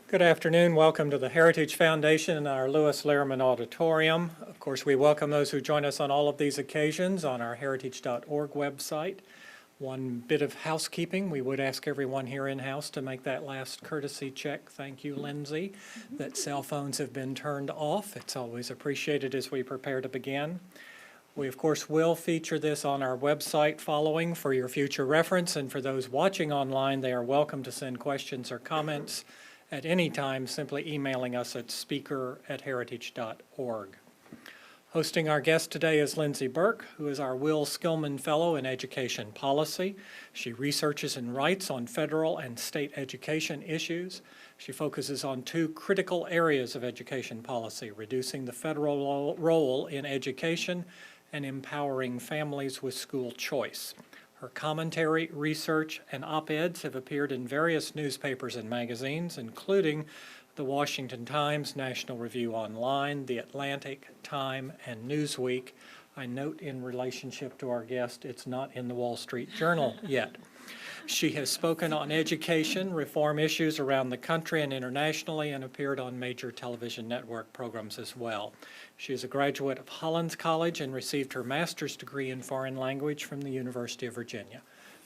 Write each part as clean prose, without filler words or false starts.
Good afternoon. Welcome to the Heritage Foundation and our Lewis Lehrman Auditorium. Of course, we welcome those who join us on all of these occasions on our heritage.org website. One bit of housekeeping, we would ask everyone here in-house to make that last courtesy check. Thank you, Lindsay, that cell phones have been turned off. It's always appreciated as we prepare to begin. We, of course, will feature this on our website following for your future reference, and for those watching online, they are welcome to send questions or comments at any time, simply emailing us at speaker@heritage.org. Hosting our guest today is Lindsay Burke, who is our Will Skillman Fellow in Education Policy. She researches and writes on federal and state education issues. She focuses on two critical areas of education policy: reducing the federal role in education and empowering families with school choice. Her commentary, research, and op-eds have appeared in various newspapers and magazines, including the Washington Times, National Review Online, The Atlantic, Time, and Newsweek. I note in relationship to our guest, it's not in the Wall Street Journal yet. She has spoken on education, reform issues around the country and internationally, and appeared on major television network programs as well. She is a graduate of Hollins College and received her master's degree in foreign language from the University of Virginia.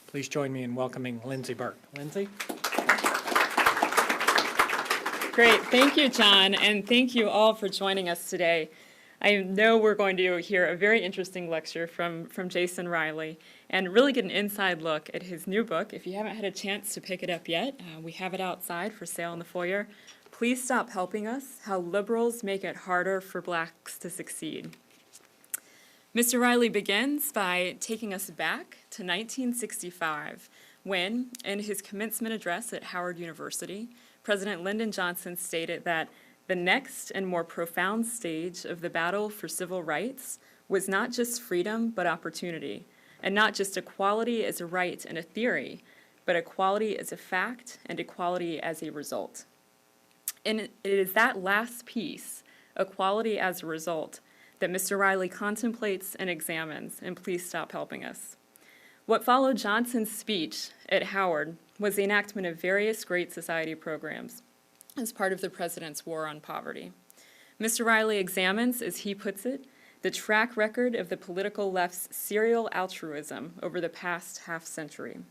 Please join me in welcoming Lindsay Burke. Lindsay? Great. Thank you, John, and thank you all for joining us today. I know we're going to hear a very interesting lecture from Jason Riley and really get an inside look at his new book. If you haven't had a chance to pick it up yet, we have it outside for sale in the foyer. Please Stop Helping Us: How Liberals Make It Harder for Blacks to Succeed. Mr. Riley begins by taking us back to 1965, when, in his commencement address at Howard University, President Lyndon Johnson stated that the next and more profound stage of the battle for civil rights was not just freedom, but opportunity, and not just equality as a right and a theory, but equality as a fact and equality as a result. And it is that last piece, equality as a result, that Mr. Riley contemplates and examines, and Please Stop Helping Us. What followed Johnson's speech at Howard was the enactment of various Great Society programs as part of the president's war on poverty. Mr. Riley examines, as he puts it, the track record of the political left's serial altruism over the past half-century.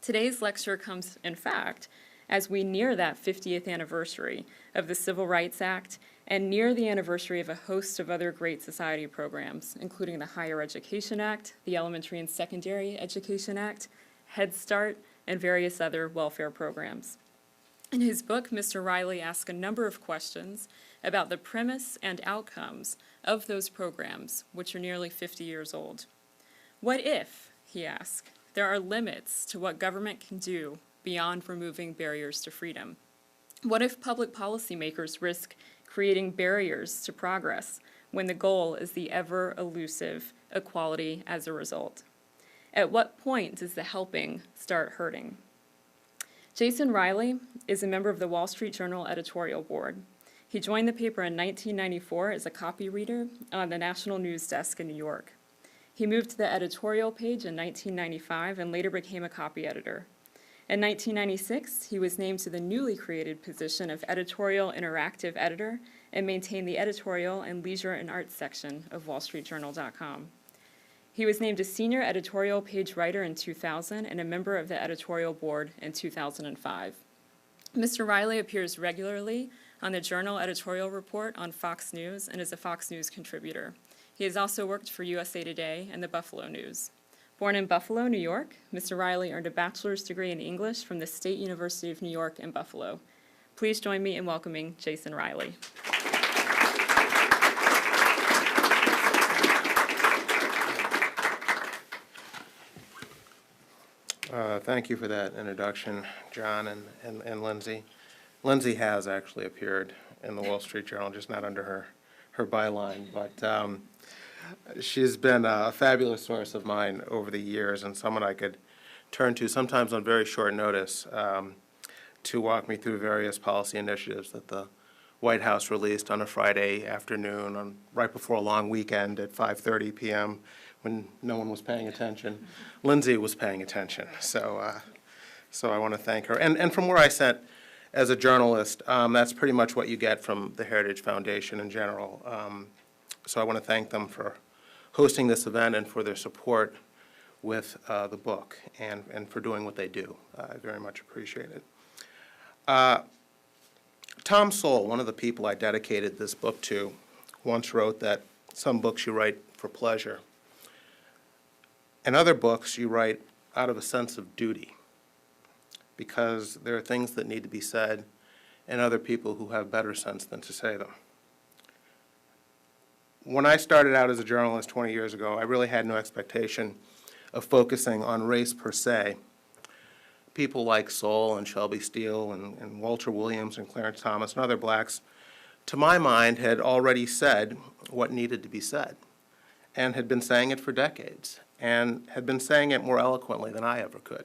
Today's lecture comes, in fact, as we near that 50th anniversary of the Civil Rights Act and near the anniversary of a host of other Great Society programs, including the Higher Education Act, the Elementary and Secondary Education Act, Head Start, and various other welfare programs. In his book, Mr. Riley asks a number of questions about the premise and outcomes of those programs, which are nearly 50 years old. What if, he asks, there are limits to what government can do beyond removing barriers to freedom? What if public policymakers risk creating barriers to progress when the goal is the ever-elusive equality as a result? At what point does the helping start hurting? Jason Riley is a member of the Wall Street Journal editorial board. He joined the paper in 1994 as a copy reader on the national news desk in New York. He moved to the editorial page in 1995 and later became a copy editor. In 1996, he was named to the newly created position of editorial interactive editor and maintained the editorial and leisure and arts section of wallstreetjournal.com. He was named a senior editorial page writer in 2000 and a member of the editorial board in 2005. Mr. Riley appears regularly on the Journal editorial report on Fox News and is a Fox News contributor. He has also worked for USA Today and the Buffalo News. Born in Buffalo, New York, Mr. Riley earned a bachelor's degree in English from the State University of New York in Buffalo. Please join me in welcoming Jason Riley. Thank you for that introduction, John and Lindsay. Lindsay has actually appeared in the Wall Street Journal, just not under her byline, but she's been a fabulous source of mine over the years and someone I could turn to sometimes on very short notice to walk me through various policy initiatives that the White House released on a Friday afternoon right before a long weekend at 5:30 p.m. when no one was paying attention. Lindsay was paying attention, so I want to thank her. And from where I sat as a journalist, that's pretty much what you get from the Heritage Foundation in general. So I want to thank them for hosting this event and for their support with the book and for doing what they do. I very much appreciate it. Tom Sowell, one of the people I dedicated this book to, once wrote that some books you write for pleasure, and other books you write out of a sense of duty, because there are things that need to be said and other people who have better sense than to say them. When I started out as a journalist 20 years ago, I really had no expectation of focusing on race per se. People like Sowell and Shelby Steele and Walter Williams and Clarence Thomas and other blacks, to my mind, had already said what needed to be said and had been saying it for decades and had been saying it more eloquently than I ever could.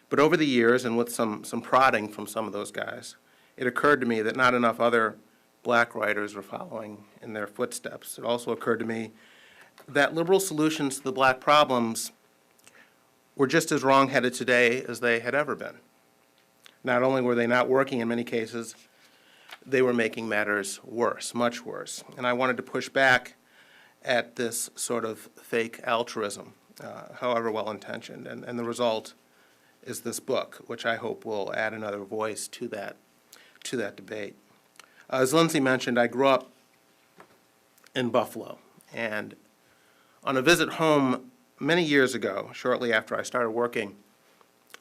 But over the years, and with some prodding from some of those guys, it occurred to me that not enough other black writers were following in their footsteps. It also occurred to me that liberal solutions to the black problems were just as wrong-headed today as they had ever been. Not only were they not working in many cases, they were making matters worse, much worse. And I wanted to push back at this sort of fake altruism, however well-intentioned. And the result is this book, which I hope will add another voice to that debate. As Lindsay mentioned, I grew up in Buffalo, and on a visit home many years ago, shortly after I started working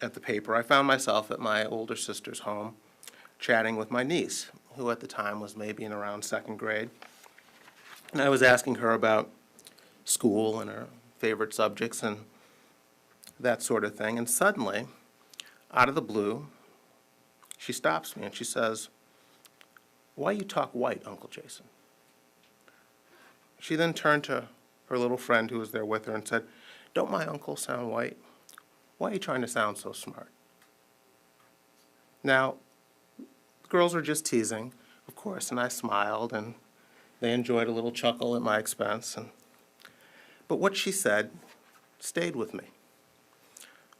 at the paper, I found myself at my older sister's home chatting with my niece, who at the time was maybe in around second grade. And I was asking her about school and her favorite subjects and that sort of thing. And suddenly, out of the blue, she stops me and she says, "Why you talk white, Uncle Jason?" She then turned to her little friend who was there with her and said, "Don't my uncle sound white? Why are you trying to sound so smart?" Now, the girls were just teasing, of course, and I smiled, and they enjoyed a little chuckle at my expense. But what she said stayed with me.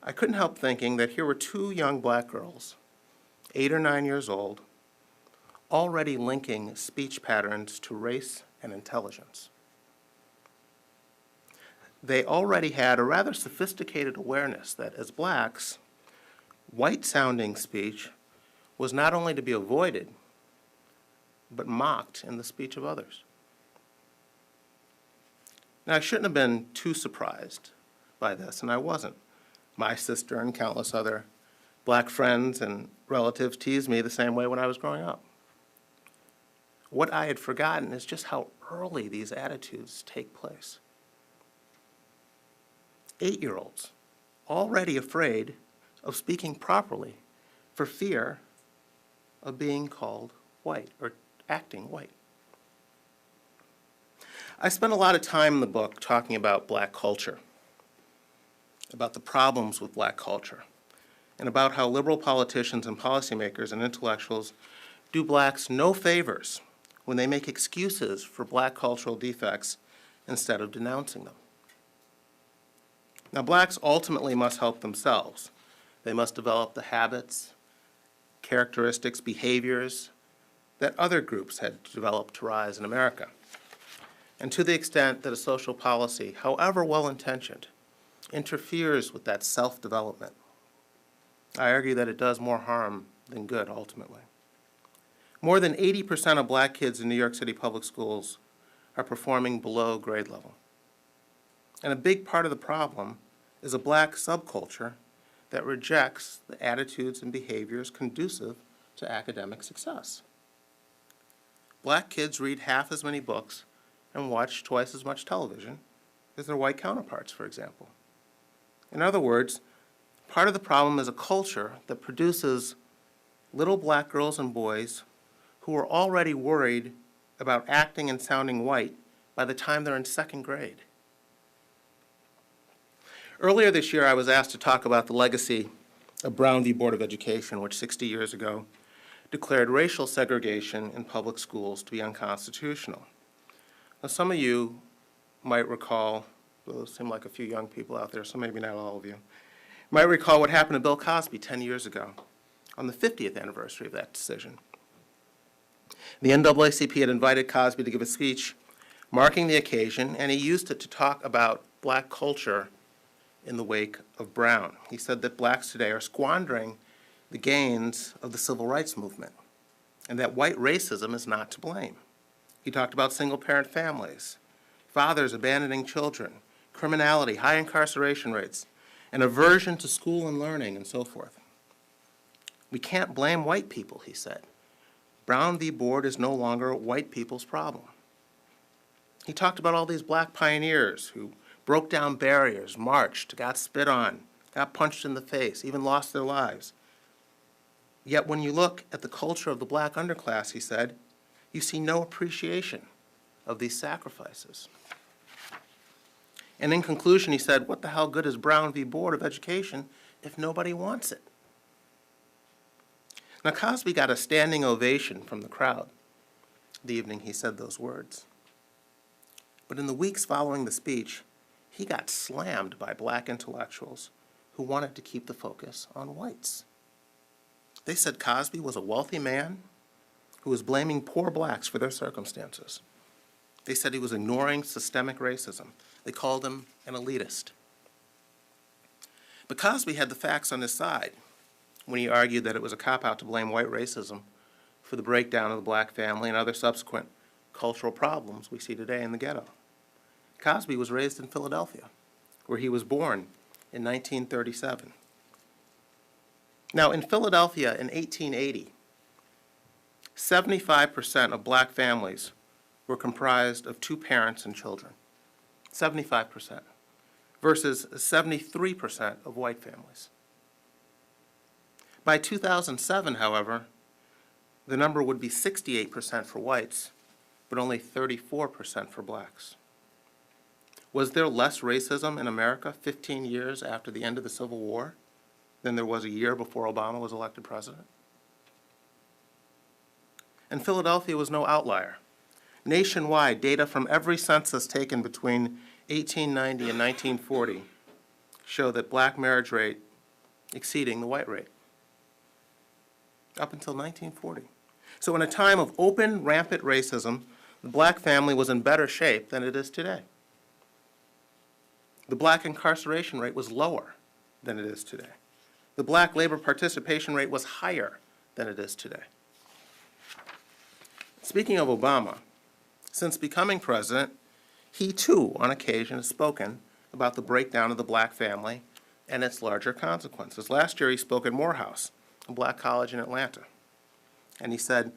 I couldn't help thinking that here were two young black girls, 8 or 9 years old, already linking speech patterns to race and intelligence. They already had a rather sophisticated awareness that as blacks, white-sounding speech was not only to be avoided, but mocked in the speech of others. Now, I shouldn't have been too surprised by this, and I wasn't. My sister and countless other black friends and relatives teased me the same way when I was growing up. What I had forgotten is just how early these attitudes take place. 8-year-olds, already afraid of speaking properly for fear of being called white or acting white. I spent a lot of time in the book talking about black culture, about the problems with black culture, and about how liberal politicians and policymakers and intellectuals do blacks no favors when they make excuses for black cultural defects instead of denouncing them. Now, blacks ultimately must help themselves. They must develop the habits, characteristics, behaviors that other groups had developed to rise in America. And to the extent that a social policy, however well-intentioned, interferes with that self-development, I argue that it does more harm than good ultimately. More than 80% of black kids in New York City public schools are performing below grade level. And a big part of the problem is a black subculture that rejects the attitudes and behaviors conducive to academic success. Black kids read half as many books and watch twice as much television as their white counterparts, for example. In other words, part of the problem is a culture that produces little black girls and boys who are already worried about acting and sounding white by the time they're in second grade. Earlier this year, I was asked to talk about the legacy of Brown v. Board of Education, which 60 years ago declared racial segregation in public schools to be unconstitutional. Now, some of you might recall, there seem like a few young people out there, so maybe not all of you, might recall what happened to Bill Cosby 10 years ago, on the 50th anniversary of that decision. The NAACP had invited Cosby to give a speech marking the occasion, and he used it to talk about black culture in the wake of Brown. He said that blacks today are squandering the gains of the civil rights movement, and that white racism is not to blame. He talked about single-parent families, fathers abandoning children, criminality, high incarceration rates, an aversion to school and learning, and so forth. We can't blame white people, he said. Brown v. Board is no longer white people's problem. He talked about all these black pioneers who broke down barriers, marched, got spit on, got punched in the face, even lost their lives. Yet when you look at the culture of the black underclass, he said, you see no appreciation of these sacrifices. And in conclusion, he said, what the hell good is Brown v. Board of Education if nobody wants it? Now, Cosby got a standing ovation from the crowd the evening he said those words. But in the weeks following the speech, he got slammed by black intellectuals who wanted to keep the focus on whites. They said Cosby was a wealthy man who was blaming poor blacks for their circumstances. They said he was ignoring systemic racism. They called him an elitist. But Cosby had the facts on his side when he argued that it was a cop-out to blame white racism for the breakdown of the black family and other subsequent cultural problems we see today in the ghetto. Cosby was raised in Philadelphia, where he was born in 1937. Now, in Philadelphia in 1880, 75% of black families were comprised of two parents and children, 75%, versus 73% of white families. By 2007, however, the number would be 68% for whites, but only 34% for blacks. Was there less racism in America 15 years after the end of the Civil War than there was a year before Obama was elected president? And Philadelphia was no outlier. Nationwide, data from every census taken between 1890 and 1940 show that black marriage rate exceeding the white rate, up until 1940. So in a time of open, rampant racism, the black family was in better shape than it is today. The black incarceration rate was lower than it is today. The black labor participation rate was higher than it is today. Speaking of Obama, since becoming president, he too, on occasion, has spoken about the breakdown of the black family and its larger consequences. Last year, he spoke at Morehouse, a black college in Atlanta. And he said,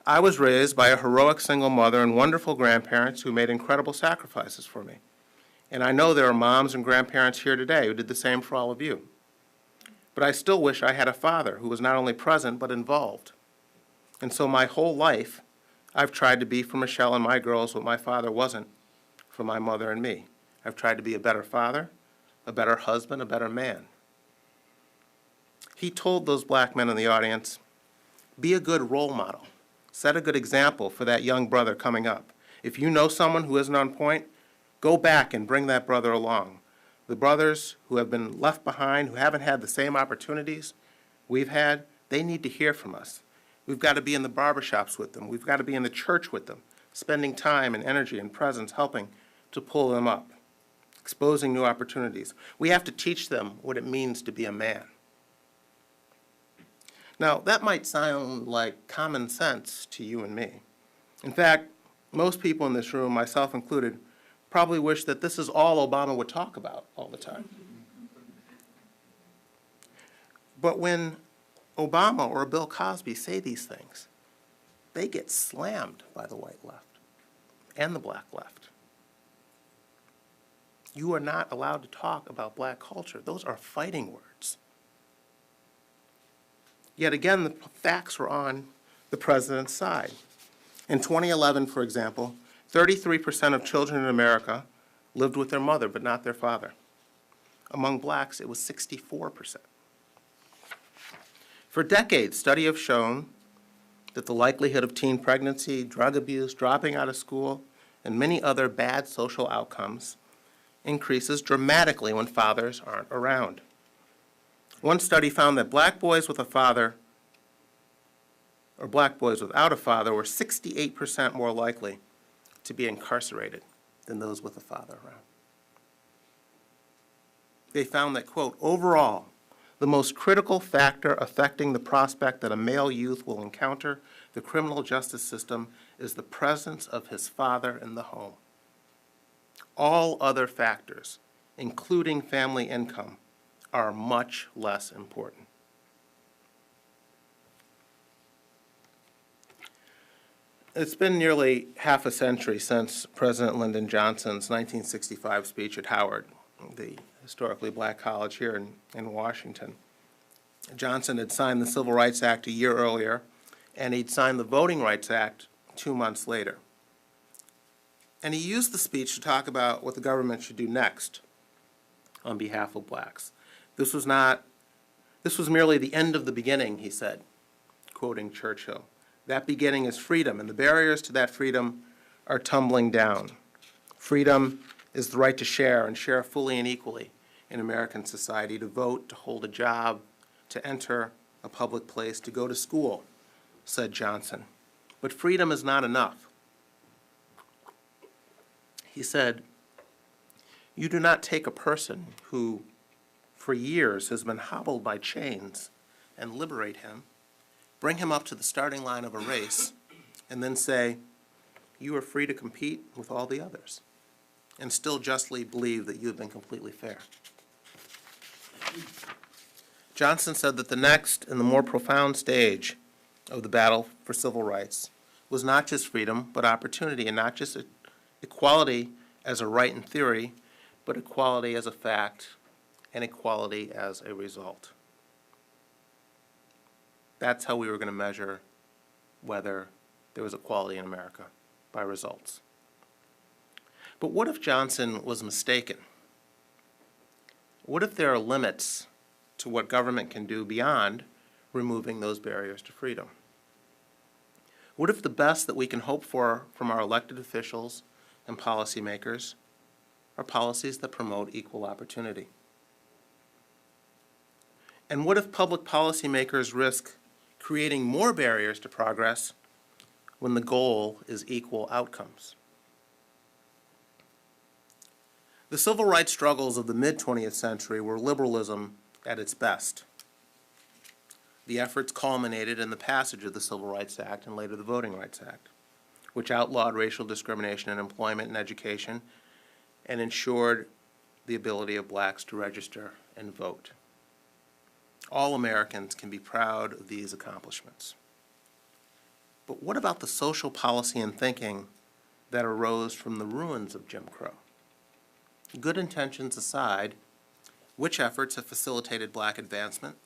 I was raised by a heroic single mother and wonderful grandparents who made incredible sacrifices for me. And I know there are moms and grandparents here today who did the same for all of you. But I still wish I had a father who was not only present but involved. And so my whole life, I've tried to be for Michelle and my girls what my father wasn't for my mother and me. I've tried to be a better father, a better husband, a better man. He told those black men in the audience, be a good role model. Set a good example for that young brother coming up. If you know someone who isn't on point, go back and bring that brother along. The brothers who have been left behind, who haven't had the same opportunities we've had, they need to hear from us. We've got to be in the barbershops with them. We've got to be in the church with them, spending time and energy and presence helping to pull them up, exposing new opportunities. We have to teach them what it means to be a man. Now, that might sound like common sense to you and me. In fact, most people in this room, myself included, probably wish that this is all Obama would talk about all the time. But when Obama or Bill Cosby say these things, they get slammed by the white left and the black left. You are not allowed to talk about black culture. Those are fighting words. Yet again, the facts were on the president's side. In 2011, for example, 33% of children in America lived with their mother but not their father. Among blacks, it was 64%. For decades, studies have shown that the likelihood of teen pregnancy, drug abuse, dropping out of school, and many other bad social outcomes increases dramatically when fathers aren't around. One study found that black boys with a father or black boys without a father were 68% more likely to be incarcerated than those with a father around. They found that, quote, overall, the most critical factor affecting the prospect that a male youth will encounter the criminal justice system is the presence of his father in the home. All other factors, including family income, are much less important. It's been nearly half a century since President Lyndon Johnson's 1965 speech at Howard, the historically black college here in Washington. Johnson had signed the Civil Rights Act a year earlier, and he'd signed the Voting Rights Act 2 months later. And he used the speech to talk about what the government should do next on behalf of blacks. This was merely the end of the beginning, he said, quoting Churchill. That beginning is freedom, and the barriers to that freedom are tumbling down. Freedom is the right to share and share fully and equally in American society, to vote, to hold a job, to enter a public place, to go to school, said Johnson. But freedom is not enough. He said, you do not take a person who for years has been hobbled by chains and liberate him, bring him up to the starting line of a race, and then say, you are free to compete with all the others, and still justly believe that you have been completely fair. Johnson said that the next and the more profound stage of the battle for civil rights was not just freedom, but opportunity, and not just equality as a right in theory, but equality as a fact and equality as a result. That's how we were going to measure whether there was equality in America, by results. But what if Johnson was mistaken? What if there are limits to what government can do beyond removing those barriers to freedom? What if the best that we can hope for from our elected officials and policymakers are policies that promote equal opportunity? And what if public policymakers risk creating more barriers to progress when the goal is equal outcomes? The civil rights struggles of the mid-20th century were liberalism at its best. The efforts culminated in the passage of the Civil Rights Act and later the Voting Rights Act, which outlawed racial discrimination in employment and education and ensured the ability of blacks to register and vote. All Americans can be proud of these accomplishments. But what about the social policy and thinking that arose from the ruins of Jim Crow? Good intentions aside, which efforts have facilitated black advancement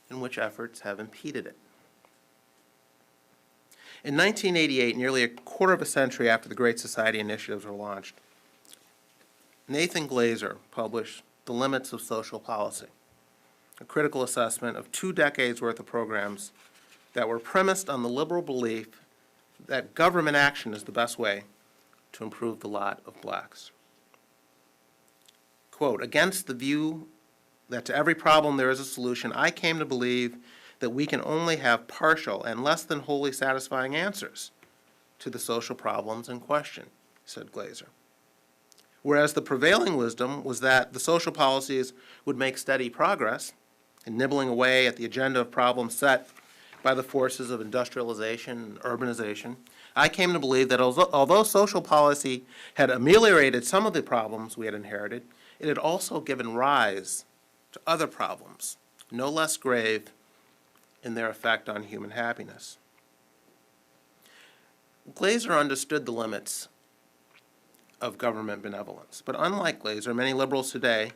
and which efforts have impeded it? In 1988, nearly a quarter of a century after the Great Society initiatives were launched, Nathan Glazer published The Limits of Social Policy, a critical assessment of 2 decades worth of programs that were premised on the liberal belief that government action is the best way to improve the lot of blacks. Quote, against the view that to every problem there is a solution, I came to believe that we can only have partial and less than wholly satisfying answers to the social problems in question, said Glazer. Whereas the prevailing wisdom was that the social policies would make steady progress in nibbling away at the agenda of problems set by the forces of industrialization and urbanization, I came to believe that although social policy had ameliorated some of the problems we had inherited, it had also given rise to other problems, no less grave in their effect on human happiness. Glazer understood the limits of government benevolence, but unlike Glazer, many liberals today,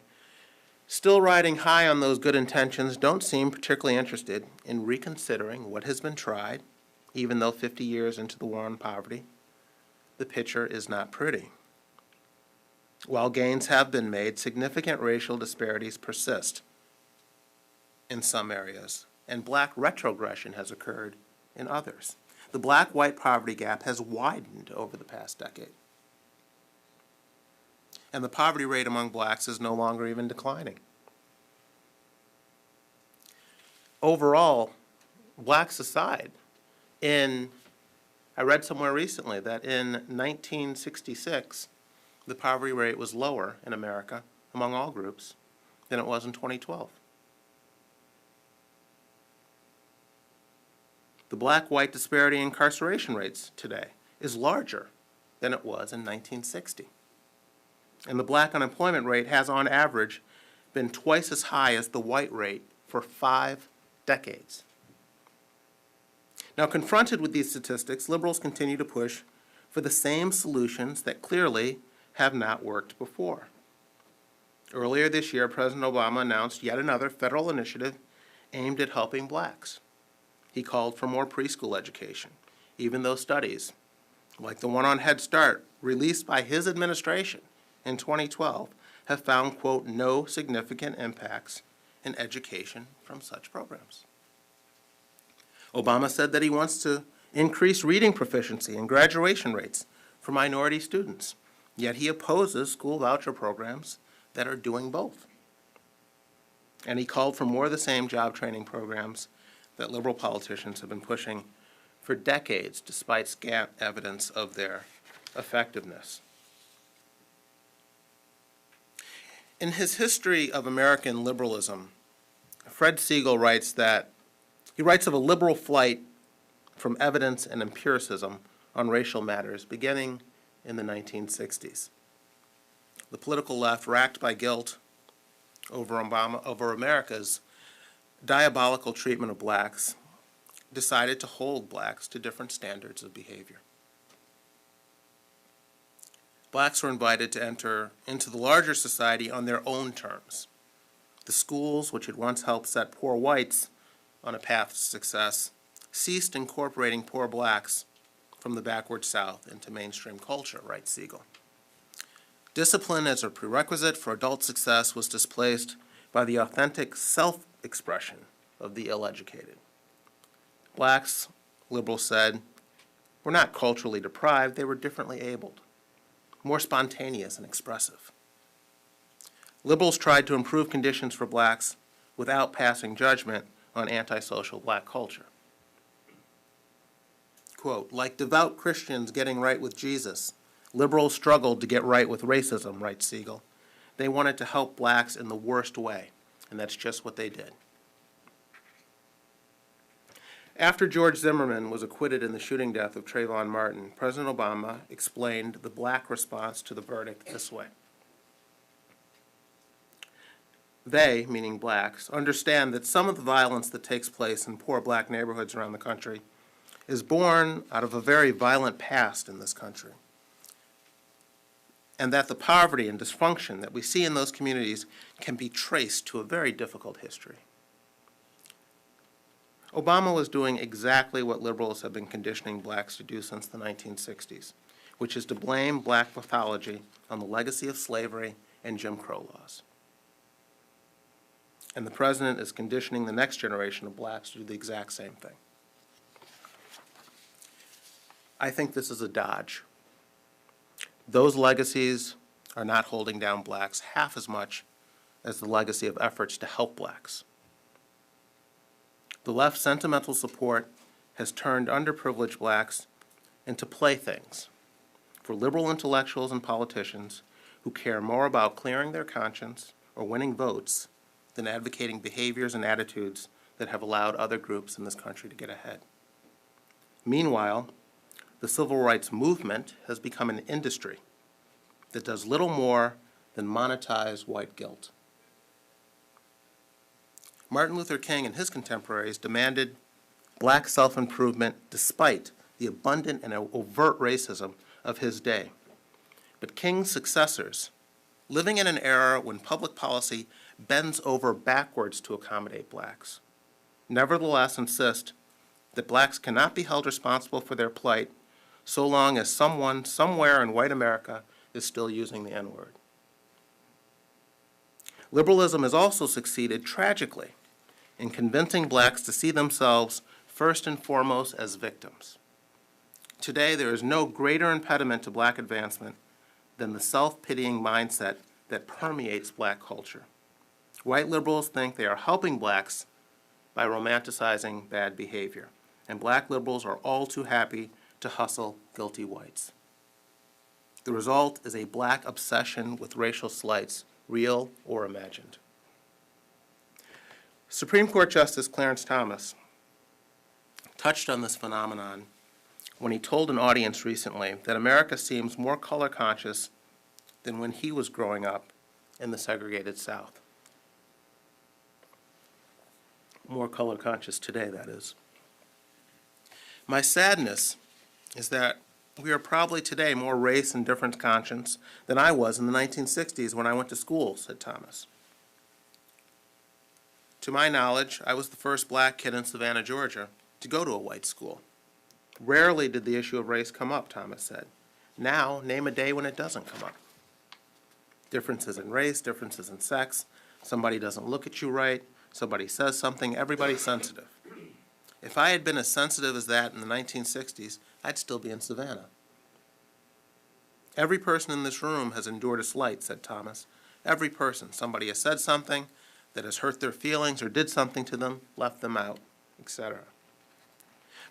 still riding high on those good intentions, don't seem particularly interested in reconsidering what has been tried, even though 50 years into the war on poverty, the picture is not pretty. While gains have been made, significant racial disparities persist in some areas, and black retrogression has occurred in others. The black-white poverty gap has widened over the past decade, and the poverty rate among blacks is no longer even declining. Overall, blacks aside, I read somewhere recently that in 1966, the poverty rate was lower in America among all groups than it was in 2012. The black-white disparity in incarceration rates today is larger than it was in 1960. And the black unemployment rate has, on average, been twice as high as the white rate for 5 decades. Now, confronted with these statistics, liberals continue to push for the same solutions that clearly have not worked before. Earlier this year, President Obama announced yet another federal initiative aimed at helping blacks. He called for more preschool education, even though studies, like the one on Head Start, released by his administration in 2012, have found, quote, no significant impacts in education from such programs. Obama said that he wants to increase reading proficiency and graduation rates for minority students, yet he opposes school voucher programs that are doing both. And he called for more of the same job training programs that liberal politicians have been pushing for decades, despite scant evidence of their effectiveness. In his History of American Liberalism, Fred Siegel writes of a liberal flight from evidence and empiricism on racial matters beginning in the 1960s. The political left, racked by guilt over America's diabolical treatment of blacks, decided to hold blacks to different standards of behavior. Blacks were invited to enter into the larger society on their own terms. The schools, which had once helped set poor whites on a path to success, ceased incorporating poor blacks from the backward South into mainstream culture, writes Siegel. Discipline as a prerequisite for adult success was displaced by the authentic self-expression of the ill-educated. Blacks, liberals said, were not culturally deprived, they were differently abled, more spontaneous and expressive. Liberals tried to improve conditions for blacks without passing judgment on antisocial black culture. Quote, like devout Christians getting right with Jesus, liberals struggled to get right with racism, writes Siegel. They wanted to help blacks in the worst way, and that's just what they did. After George Zimmerman was acquitted in the shooting death of Trayvon Martin, President Obama explained the black response to the verdict this way. They, meaning blacks, understand that some of the violence that takes place in poor black neighborhoods around the country is born out of a very violent past in this country, and that the poverty and dysfunction that we see in those communities can be traced to a very difficult history. Obama was doing exactly what liberals have been conditioning blacks to do since the 1960s, which is to blame black pathology on the legacy of slavery and Jim Crow laws. And the president is conditioning the next generation of blacks to do the exact same thing. I think this is a dodge. Those legacies are not holding down blacks half as much as the legacy of efforts to help blacks. The left's sentimental support has turned underprivileged blacks into playthings for liberal intellectuals and politicians who care more about clearing their conscience or winning votes than advocating behaviors and attitudes that have allowed other groups in this country to get ahead. Meanwhile, the civil rights movement has become an industry that does little more than monetize white guilt. Martin Luther King and his contemporaries demanded black self-improvement despite the abundant and overt racism of his day. But King's successors, living in an era when public policy bends over backwards to accommodate blacks, nevertheless insist that blacks cannot be held responsible for their plight so long as someone somewhere in white America is still using the N-word. Liberalism has also succeeded tragically in convincing blacks to see themselves first and foremost as victims. Today, there is no greater impediment to black advancement than the self-pitying mindset that permeates black culture. White liberals think they are helping blacks by romanticizing bad behavior. and black liberals are all too happy to hustle guilty whites. The result is a black obsession with racial slights, real or imagined. Supreme Court Justice Clarence Thomas touched on this phenomenon when he told an audience recently that America seems more color conscious than when he was growing up in the segregated South. More color conscious today, that is. My sadness is that we are probably today more race and difference conscious than I was in the 1960s when I went to school, said Thomas. To my knowledge, I was the first black kid in Savannah, Georgia, to go to a white school. Rarely did the issue of race come up, Thomas said. Now, name a day when it doesn't come up. Differences in race, differences in sex, somebody doesn't look at you right, somebody says something, everybody's sensitive. If I had been as sensitive as that in the 1960s, I'd still be in Savannah. Every person in this room has endured a slight, said Thomas. Every person. Somebody has said something that has hurt their feelings or did something to them, left them out, etc.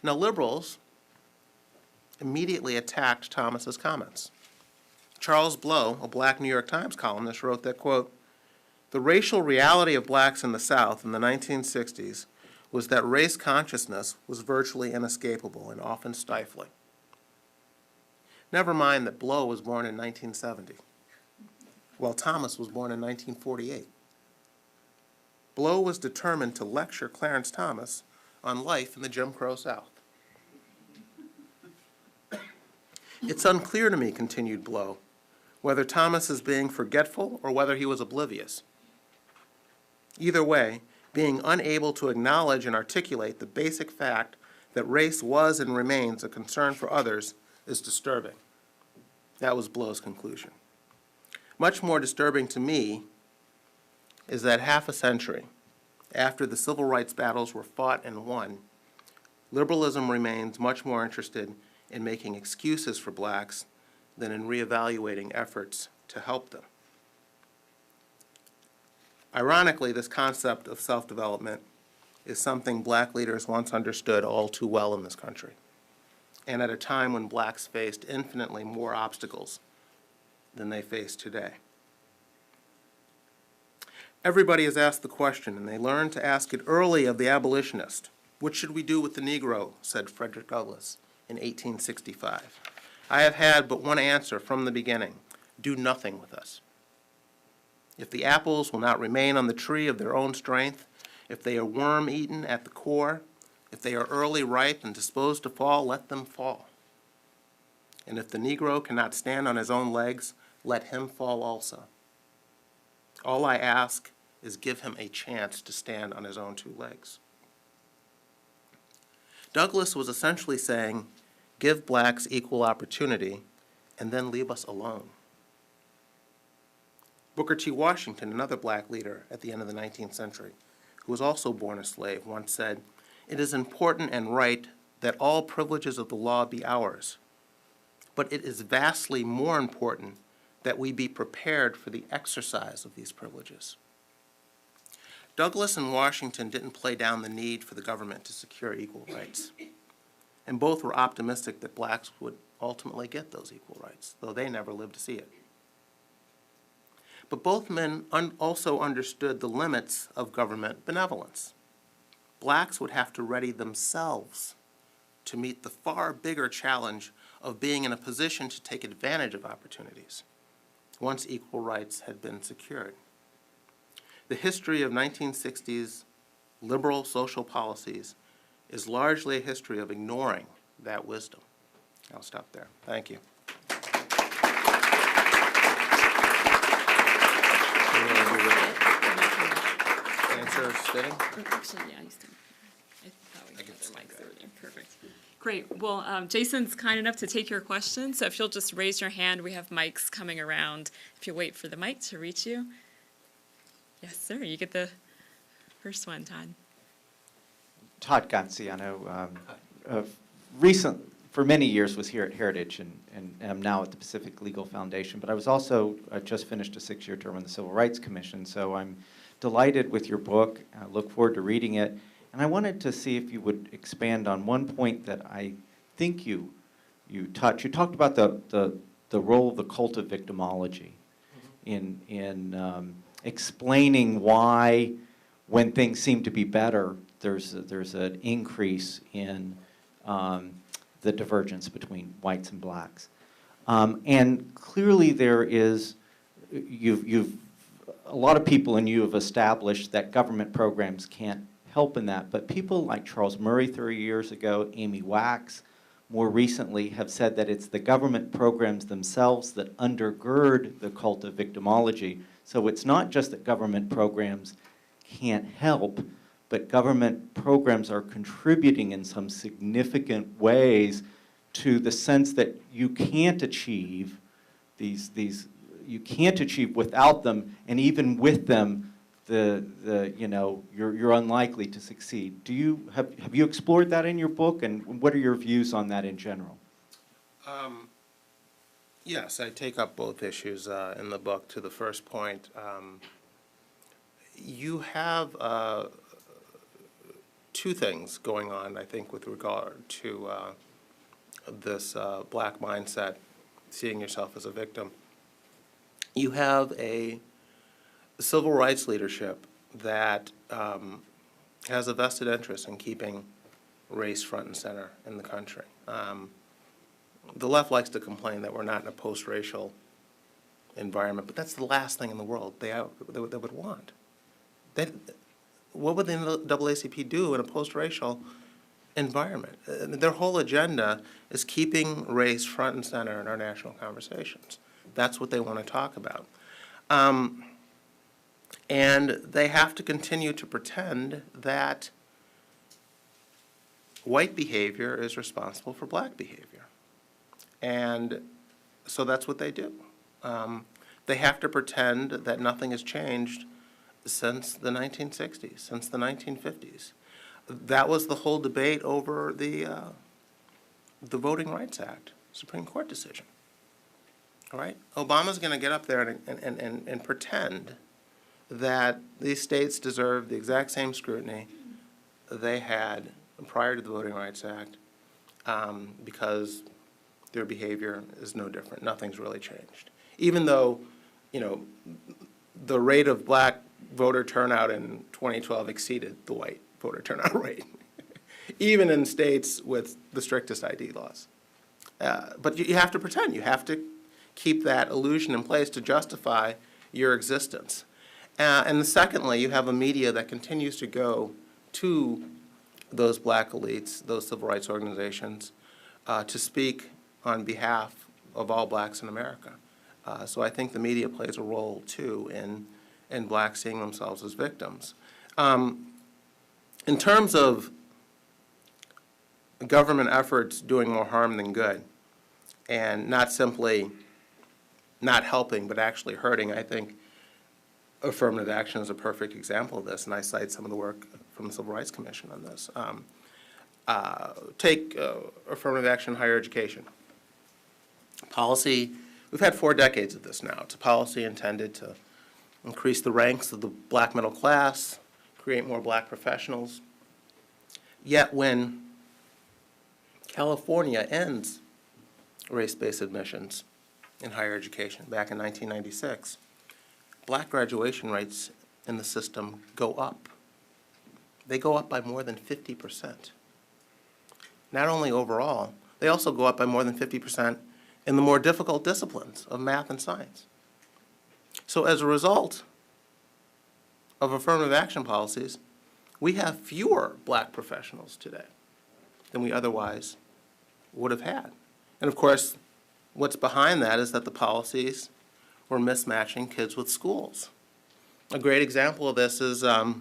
Now, liberals immediately attacked Thomas's comments. Charles Blow, a black New York Times columnist, wrote that, quote, "The racial reality of blacks in the South in the 1960s was that race consciousness was virtually inescapable and often stifling." Never mind that Blow was born in 1970, while Thomas was born in 1948. Blow was determined to lecture Clarence Thomas on life in the Jim Crow South. "It's unclear to me," continued Blow, "whether Thomas is being forgetful or whether he was oblivious. Either way, being unable to acknowledge and articulate the basic fact that race was and remains a concern for others is disturbing." That was Blow's conclusion. Much more disturbing to me is that half a century after the civil rights battles were fought and won, liberalism remains much more interested in making excuses for blacks than in reevaluating efforts to help them. Ironically, this concept of self-development is something black leaders once understood all too well in this country, and at a time when blacks faced infinitely more obstacles than they face today. Everybody has asked the question, and they learned to ask it early of the abolitionist. "What should we do with the Negro?" said Frederick Douglass in 1865. "I have had but one answer from the beginning: do nothing with us. If the apples will not remain on the tree of their own strength, if they are worm-eaten at the core, if they are early ripe and disposed to fall, let them fall. And if the Negro cannot stand on his own legs, let him fall also. All I ask is give him a chance to stand on his own two legs." Douglass was essentially saying, give blacks equal opportunity and then leave us alone. Booker T. Washington, another black leader at the end of the 19th century, who was also born a slave, once said, "It is important and right that all privileges of the law be ours, but it is vastly more important that we be prepared for the exercise of these privileges." Douglass and Washington didn't play down the need for the government to secure equal rights, and both were optimistic that blacks would ultimately get those equal rights, though they never lived to see it. But both men also understood the limits of government benevolence. Blacks would have to ready themselves to meet the far bigger challenge of being in a position to take advantage of opportunities once equal rights had been secured. The history of 1960s liberal social policies is largely a history of ignoring that wisdom. I'll stop there. Thank you. Answer sitting? Actually, yeah, he's doing. I thought we had other mics over there. Perfect. Great. Well, Jason's kind enough to take your questions, so if you'll just raise your hand, we have mics coming around. If you wait for the mic to reach you. Yes, sir. You get the first one, Todd. Todd Ganciano, for many years was here at Heritage and am now at the Pacific Legal Foundation, but I was also just finished a 6-year term on the Civil Rights Commission, so I'm delighted with your book. I look forward to reading it. And I wanted to see if you would expand on one point that I think you touched. You talked about the role of the cult of victimology in explaining why, when things seem to be better, there's an increase in the divergence between whites and blacks. And clearly there is, a lot of people and you have established that government programs can't help in that, but people like Charles Murray 30 years ago, Amy Wax, more recently have said that it's the government programs themselves that undergird the cult of victimology. So it's not just that government programs can't help, but government programs are contributing in some significant ways to the sense that you can't achieve you can't achieve without them, and even with them, you're unlikely to succeed. Have you explored that in your book, and what are your views on that in general? Yes, I take up both issues in the book. To the first point, you have two things going on, I think, with regard to this black mindset, seeing yourself as a victim. You have a civil rights leadership that has a vested interest in keeping race front and center in the country. The left likes to complain that we're not in a post-racial environment, but that's the last thing in the world they would want. What would the NAACP do in a post-racial environment? Their whole agenda is keeping race front and center in our national conversations. That's what they want to talk about. And they have to continue to pretend that white behavior is responsible for black behavior. And so that's what they do. They have to pretend that nothing has changed since the 1960s, since the 1950s. That was the whole debate over the Voting Rights Act, Supreme Court decision. All right? Obama's going to get up there and pretend that these states deserve the exact same scrutiny they had prior to the Voting Rights Act because their behavior is no different. Nothing's really changed. Even though, the rate of black voter turnout in 2012 exceeded the white voter turnout rate, even in states with the strictest ID laws. But you have to pretend. You have to keep that illusion in place to justify your existence. And secondly, you have a media that continues to go to those black elites, those civil rights organizations, to speak on behalf of all blacks in America. So I think the media plays a role, too, in blacks seeing themselves as victims. In terms of government efforts doing more harm than good, and not simply not helping, but actually hurting, I think affirmative action is a perfect example of this, and I cite some of the work from the Civil Rights Commission on this. Take affirmative action in higher education. Policy, we've had 4 decades of this now. It's a policy intended to increase the ranks of the black middle class, create more black professionals. Yet when California ends race-based admissions in higher education back in 1996, black graduation rates in the system go up. They go up by more than 50%. Not only overall, they also go up by more than 50% in the more difficult disciplines of math and science. So as a result of affirmative action policies, we have fewer black professionals today than we otherwise would have had. And of course, what's behind that is that the policies were mismatching kids with schools. A great example of this is a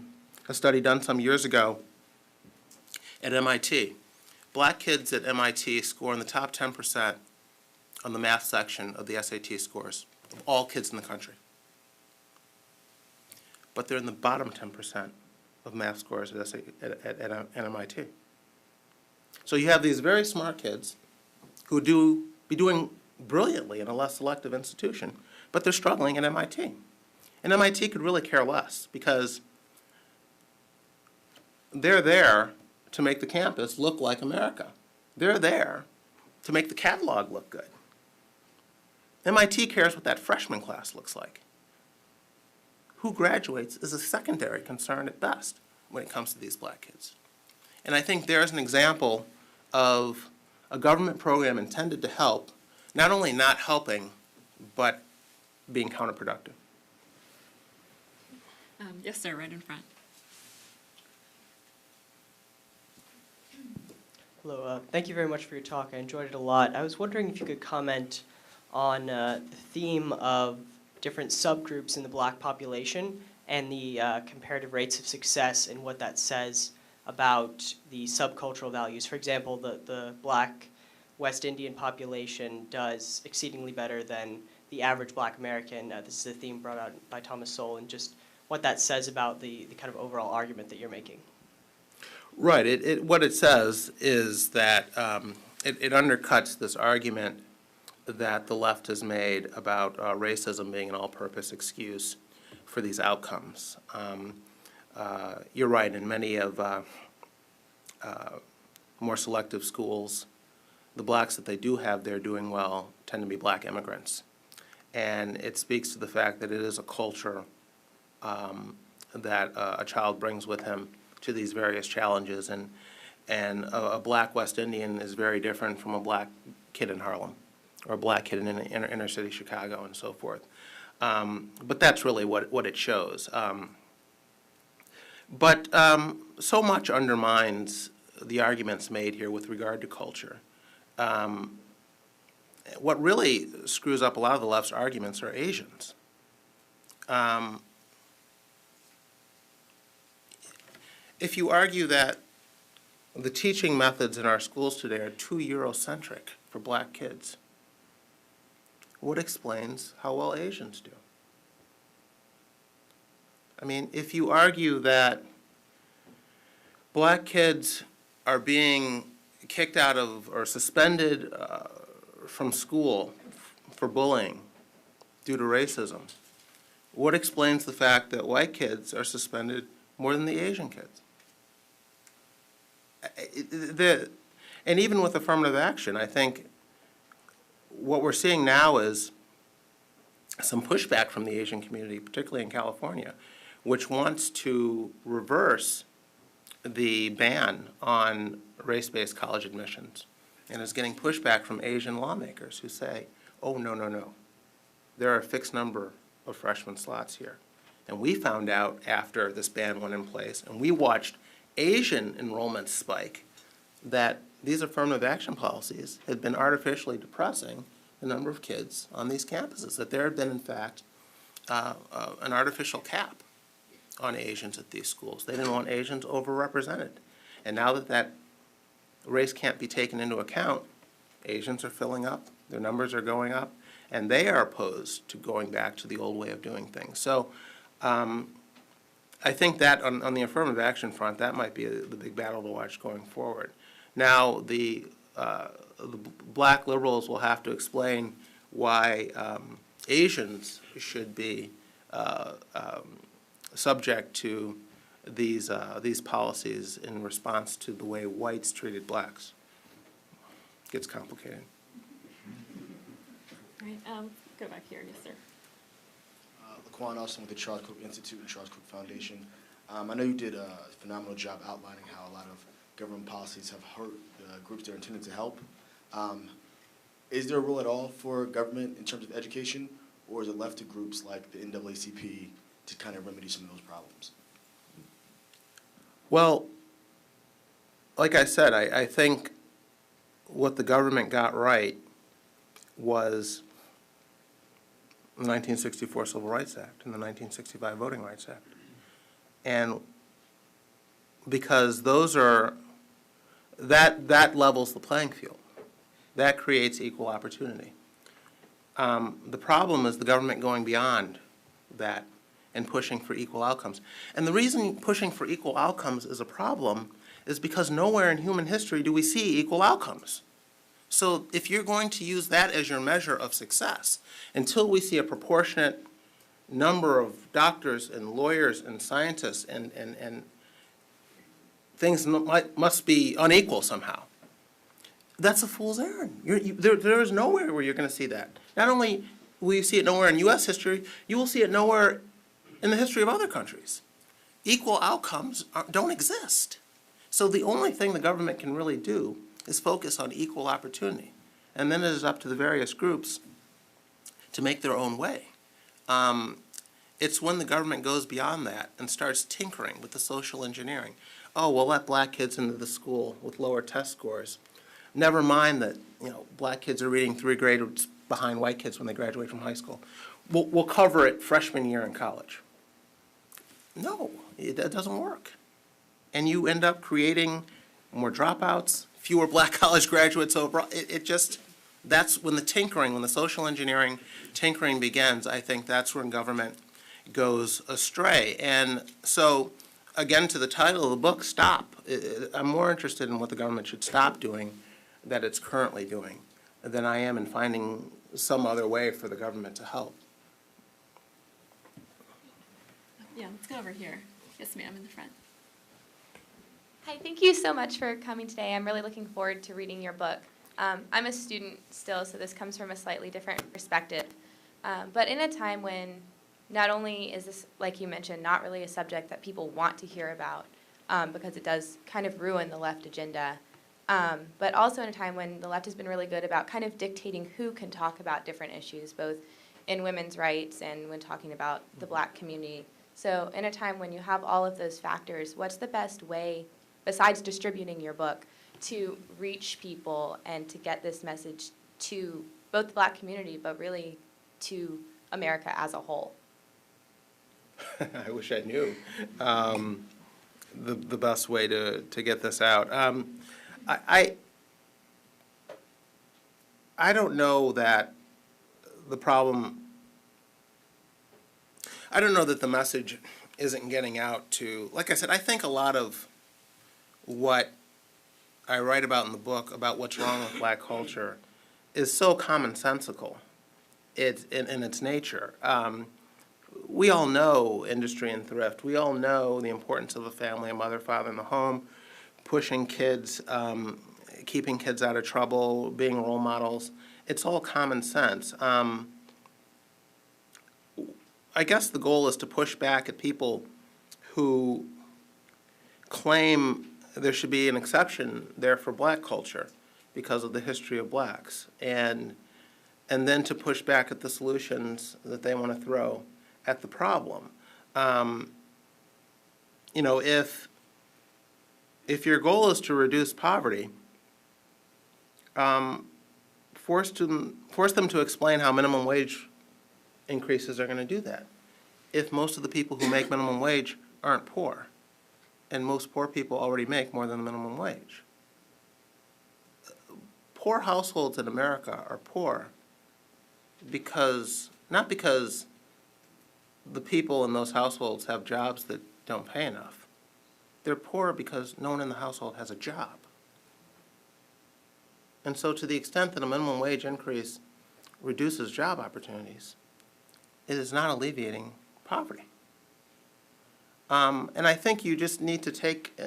study done some years ago at MIT. Black kids at MIT score in the top 10% on the math section of the SAT scores of all kids in the country. But they're in the bottom 10% of math scores at MIT. So you have these very smart kids who be doing brilliantly in a less selective institution, but they're struggling at MIT. And MIT could really care less because they're there to make the campus look like America. They're there to make the catalog look good. MIT cares what that freshman class looks like. Who graduates is a secondary concern at best when it comes to these black kids. And I think there's an example of a government program intended to help, not only not helping, but being counterproductive. Yes, sir, right in front. Hello, thank you very much for your talk. I enjoyed it a lot. I was wondering if you could comment on the theme of different subgroups in the black population and the comparative rates of success and what that says about the subcultural values. For example, the black West Indian population does exceedingly better than the average black American. This is a theme brought out by Thomas Sowell, and just what that says about the kind of overall argument that you're making. Right. What it says is that it undercuts this argument that the left has made about racism being an all-purpose excuse for these outcomes. You're right. In many of more selective schools, the blacks that they do have there doing well tend to be black immigrants. And it speaks to the fact that it is a culture that a child brings with him to these various challenges. And a black West Indian is very different from a black kid in Harlem or a black kid in inner city Chicago and so forth. But that's really what it shows. But so much undermines the arguments made here with regard to culture. What really screws up a lot of the left's arguments are Asians. If you argue that the teaching methods in our schools today are too Eurocentric for black kids, what explains how well Asians do? I mean, if you argue that black kids are being kicked out of or suspended from school for bullying due to racism, what explains the fact that white kids are suspended more than the Asian kids? And even with affirmative action, I think what we're seeing now is some pushback from the Asian community, particularly in California, which wants to reverse the ban on race-based college admissions and is getting pushback from Asian lawmakers who say, oh, no, no, no. There are a fixed number of freshman slots here. And we found out after this ban went in place, and we watched Asian enrollment spike, that these affirmative action policies had been artificially depressing the number of kids on these campuses, that there had been, in fact, an artificial cap on Asians at these schools. They didn't want Asians overrepresented. And now that that race can't be taken into account, Asians are filling up, their numbers are going up, and they are opposed to going back to the old way of doing things. So I think that on the affirmative action front, that might be the big battle to watch going forward. Now, the black liberals will have to explain why Asians should be subject to these policies in response to the way whites treated blacks. It gets complicated. All right, go back here, yes, sir. Laquan Austin with the Charles Cook Institute and Charles Cook Foundation. I know you did a phenomenal job outlining how a lot of government policies have hurt the groups that are intended to help. Is there a role at all for government in terms of education, or is it left to groups like the NAACP to kind of remedy some of those problems? Well, like I said, I think what the government got right was the 1964 Civil Rights Act and the 1965 Voting Rights Act. And because those are, that levels the playing field. That creates equal opportunity. The problem is the government going beyond that and pushing for equal outcomes. And the reason pushing for equal outcomes is a problem is because nowhere in human history do we see equal outcomes. So if you're going to use that as your measure of success, until we see a proportionate number of doctors and lawyers and scientists and things must be unequal somehow. That's a fool's errand. There is nowhere where you're going to see that. Not only will you see it nowhere in U.S. history, you will see it nowhere in the history of other countries. Equal outcomes don't exist. So the only thing the government can really do is focus on equal opportunity. And then it is up to the various groups to make their own way. It's when the government goes beyond that and starts tinkering with the social engineering. Oh, we'll let black kids into the school with lower test scores. Never mind that, black kids are reading 3 grades behind white kids when they graduate from high school. We'll cover it freshman year in college. No, that doesn't work. And you end up creating more dropouts, fewer black college graduates overall. That's when the tinkering, when the social engineering tinkering begins. I think that's when government goes astray. And so, again, to the title of the book, Stop. I'm more interested in what the government should stop doing that it's currently doing than I am in finding some other way for the government to help. Yeah, let's go over here. Yes, ma'am, in the front. Hi, thank you so much for coming today. I'm really looking forward to reading your book. I'm a student still, so this comes from a slightly different perspective. But in a time when not only is this, like you mentioned, not really a subject that people want to hear about, because it does kind of ruin the left agenda, but also in a time when the left has been really good about kind of dictating who can talk about different issues, both in women's rights and when talking about the black community. So in a time when you have all of those factors, what's the best way, besides distributing your book, to reach people and to get this message to both the black community, but really to America as a whole? I wish I knew the best way to get this out. I don't know that the problem, I don't know that the message isn't getting out to, like I said, I think a lot of what I write about in the book about what's wrong with black culture is so commonsensical in its nature. We all know industry and thrift. We all know the importance of a family, a mother, father in the home, pushing kids, keeping kids out of trouble, being role models. It's all common sense. I guess the goal is to push back at people who claim there should be an exception there for black culture because of the history of blacks, and then to push back at the solutions that they want to throw at the problem. If your goal is to reduce poverty, force them to explain how minimum wage increases are going to do that. If most of the people who make minimum wage aren't poor, and most poor people already make more than the minimum wage. Poor households in America are poor not because the people in those households have jobs that don't pay enough. They're poor because no one in the household has a job. And so to the extent that a minimum wage increase reduces job opportunities, it is not alleviating poverty. And I think you just need to take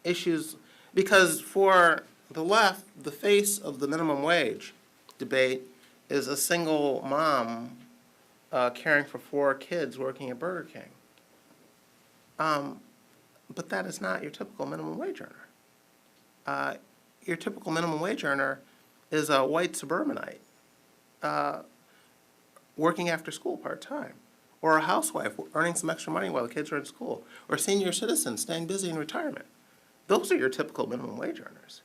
issues, because for the left, the face of the minimum wage debate is a single mom caring for 4 kids working at Burger King. But that is not your typical minimum wage earner. Your typical minimum wage earner is a white suburbanite working after school part-time, or a housewife earning some extra money while the kids are in school, or a senior citizen staying busy in retirement. Those are your typical minimum wage earners.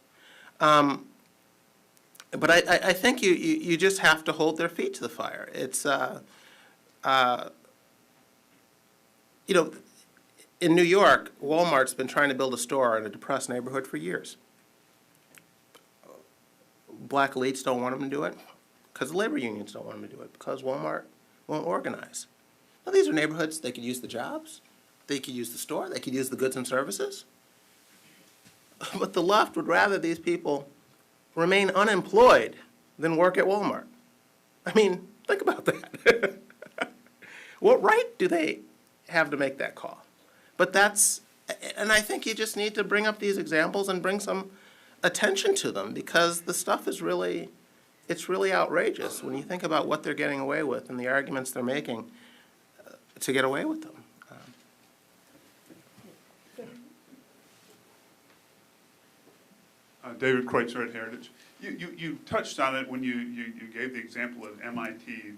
But I think you just have to hold their feet to the fire. It's, in New York, Walmart's been trying to build a store in a depressed neighborhood for years. Black elites don't want them to do it because the labor unions don't want them to do it, because Walmart won't organize. Now, these are neighborhoods, they could use the jobs, they could use the store, they could use the goods and services. But the left would rather these people remain unemployed than work at Walmart. I mean, think about that. What right do they have to make that call? But that's And I think you just need to bring up these examples and bring some attention to them, because the stuff is really, it's really outrageous when you think about what they're getting away with and the arguments they're making to get away with them. David Kreutzer at Heritage. You touched on it when you gave the example of MIT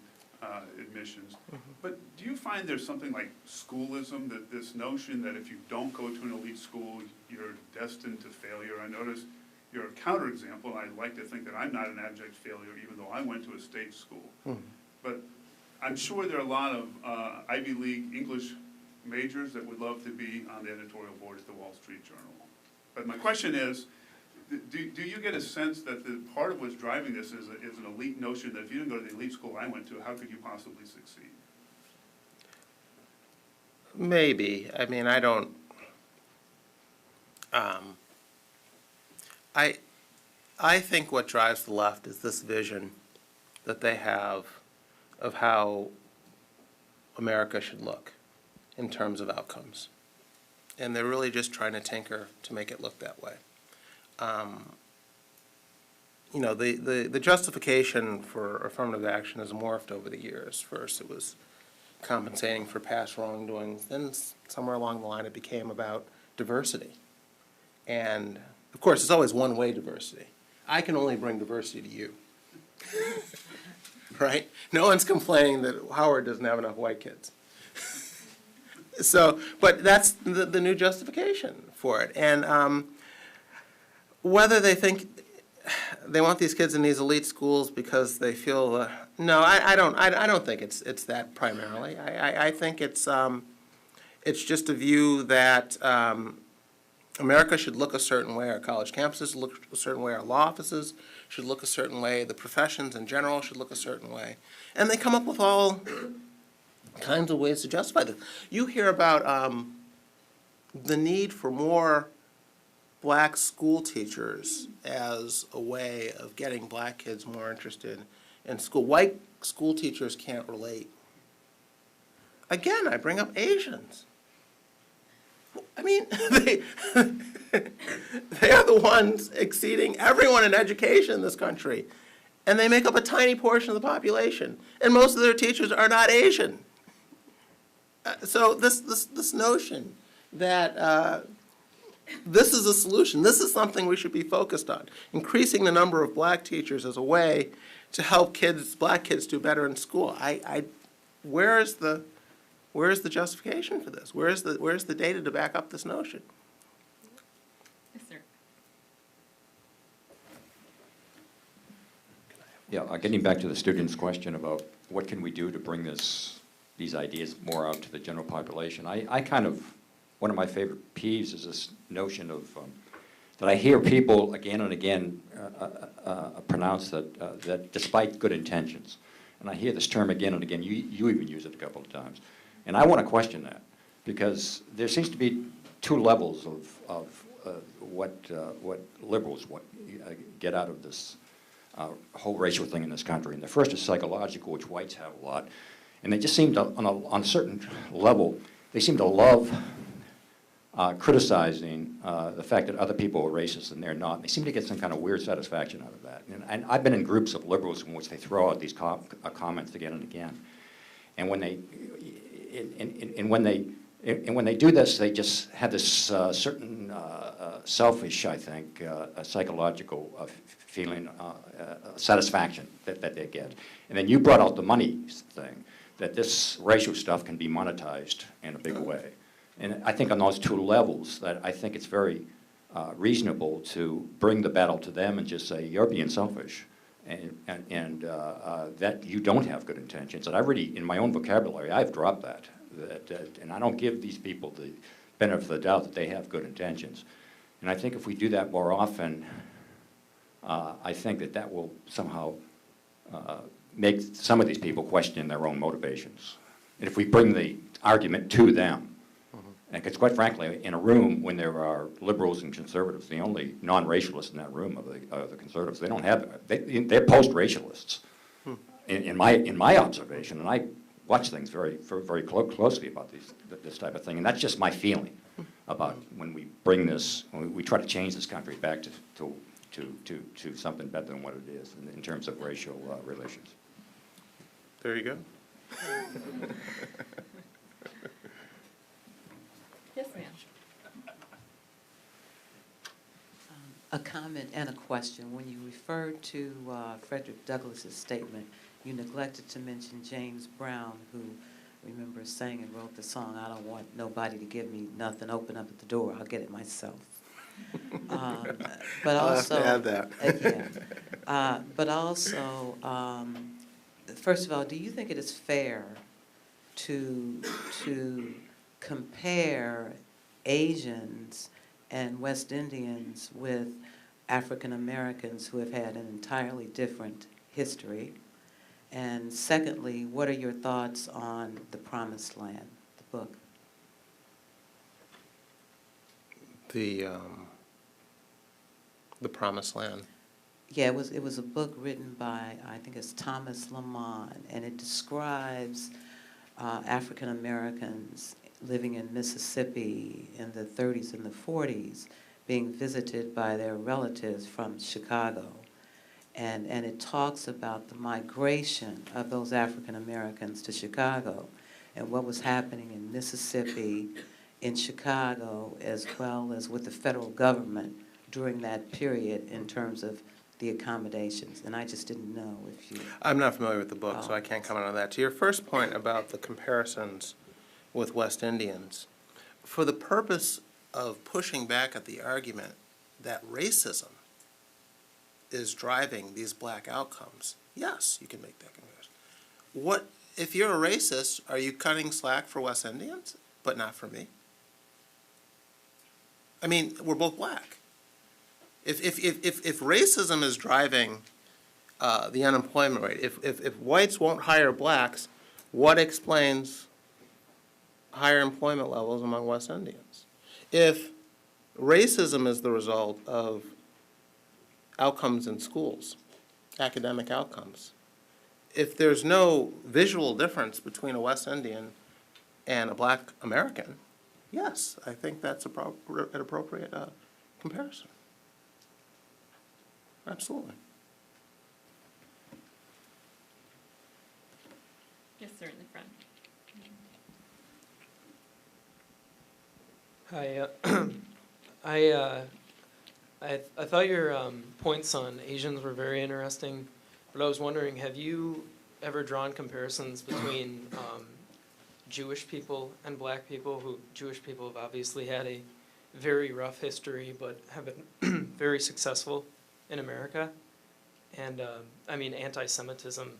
admissions. But do you find there's something like schoolism, that this notion that if you don't go to an elite school, you're destined to failure? I notice you're a counterexample, and I'd like to think that I'm not an abject failure, even though I went to a state school. But I'm sure there are a lot of Ivy League English majors that would love to be on the editorial board at the Wall Street Journal. But my question is, do you get a sense that the part of what's driving this is an elite notion that if you didn't go to the elite school I went to, how could you possibly succeed? Maybe. I mean, I don't, I think what drives the left is this vision that they have of how America should look in terms of outcomes. And they're really just trying to tinker to make it look that way. You know, the justification for affirmative action has morphed over the years. First it was compensating for past wrongdoings, then somewhere along the line it became about diversity. And of course, it's always one-way diversity. I can only bring diversity to you. Right? No one's complaining that Howard doesn't have enough white kids. So, but that's the new justification for it. And whether they think they want these kids in these elite schools because they feel, no, I don't think it's that primarily. I think it's just a view that America should look a certain way, our college campuses look a certain way, our law offices should look a certain way, the professions in general should look a certain way. And they come up with all kinds of ways to justify this. You hear about the need for more black school teachers as a way of getting black kids more interested in school. White school teachers can't relate. Again, I bring up Asians. I mean, they are the ones exceeding everyone in education in this country. And they make up a tiny portion of the population. And most of their teachers are not Asian. So this notion that this is a solution, this is something we should be focused on. Increasing the number of black teachers as a way to help black kids do better in school. Where is the justification for this? Where's the data to back up this notion? Yes, sir. Yeah, getting back to the student's question about what can we do to bring these ideas more out to the general population. I kind of, one of my favorite peeves is this notion of, that I hear people again and again pronounce that despite good intentions, and I hear this term again and again, you even use it a couple of times. And I want to question that, because there seems to be two levels of what liberals get out of this whole racial thing in this country. And the first is psychological, which whites have a lot. And they just seem to, on a certain level, they seem to love criticizing the fact that other people are racist and they're not. And they seem to get some kind of weird satisfaction out of that. And I've been in groups of liberals in which they throw out these comments again and again. And when they do this, they just have this certain selfish, I think, psychological feeling, satisfaction that they get. And then you brought out the money thing, that this racial stuff can be monetized in a big way. And I think on those two levels, that I think it's very reasonable to bring the battle to them and just say, you're being selfish. And that you don't have good intentions. And I really, in my own vocabulary, I've dropped that. And I don't give these people the benefit of the doubt that they have good intentions. And I think if we do that more often, I think that will somehow make some of these people question their own motivations. And if we bring the argument to them, and because quite frankly, in a room when there are liberals and conservatives, the only non-racialists in that room are the conservatives. They don't have, they're post-racialists, in my observation, and I watch things very closely about this type of thing, and that's just my feeling. about when we bring this, when we try to change this country back to something better than what it is in terms of racial relations. There you go. Yes, ma'am. A comment and a question. When you referred to Frederick Douglass's statement, you neglected to mention James Brown, who, remember, sang and wrote the song, "I don't want nobody to give me nothing, open up at the door, I'll get it myself." But I'll have also, to add that. But also, first of all, do you think it is fair to compare Asians and West Indians with African Americans who have had an entirely different history? And secondly, what are your thoughts on The Promised Land, the book? The Promised Land. Yeah, it was a book written by, I think it's Thomas Lamont, and it describes African Americans living in Mississippi in the 30s and the 40s, being visited by their relatives from Chicago. And it talks about the migration of those African Americans to Chicago and what was happening in Mississippi, in Chicago, as well as with the federal government during that period in terms of the accommodations. And I just didn't know if you... I'm not familiar with the book, so I can't comment on that. To your first point about the comparisons with West Indians, for the purpose of pushing back at the argument that racism is driving these black outcomes, yes, you can make that comparison. What, if you're a racist, are you cutting slack for West Indians, but not for me? I mean, we're both black. If racism is driving the unemployment rate, if whites won't hire blacks, what explains higher employment levels among West Indians? If racism is the result of outcomes in schools, academic outcomes, if there's no visual difference between a West Indian and a black American, yes, I think that's an appropriate comparison. Absolutely. Yes, sir, in the front. Hi, I thought your points on Asians were very interesting, but I was wondering, have you ever drawn comparisons between Jewish people and black people? Jewish people have obviously had a very rough history, but have been very successful in America. And I mean, anti-Semitism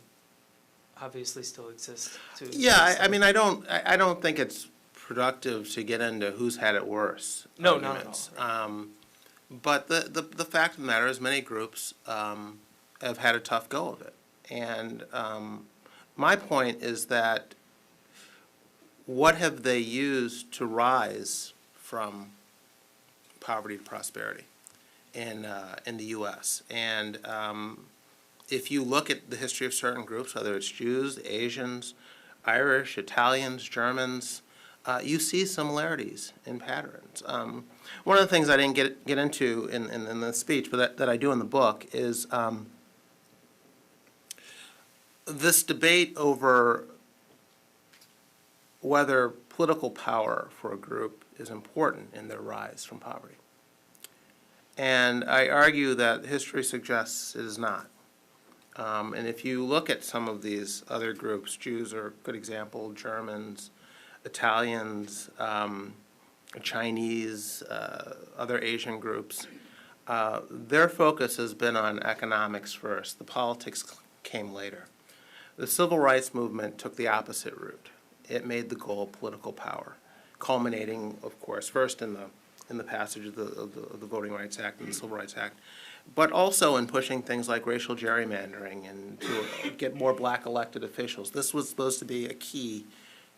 obviously still exists too. Yeah, I mean, I don't think it's productive to get into who's had it worse. No, arguments. not at all. But the fact of the matter is many groups have had a tough go of it. And my point is that what have they used to rise from poverty to prosperity in the U.S.? And if you look at the history of certain groups, whether it's Jews, Asians, Irish, Italians, Germans, you see similarities in patterns. One of the things I didn't get into in the speech, but that I do in the book, is this debate over whether political power for a group is important in their rise from poverty. And I argue that history suggests it is not. And if you look at some of these other groups, Jews are a good example, Germans, Italians, Chinese, other Asian groups, their focus has been on economics first. The politics came later. The civil rights movement took the opposite route. It made the goal political power, culminating, of course, first in the passage of the Voting Rights Act and the Civil Rights Act, but also in pushing things like racial gerrymandering and to get more black elected officials. This was supposed to be a key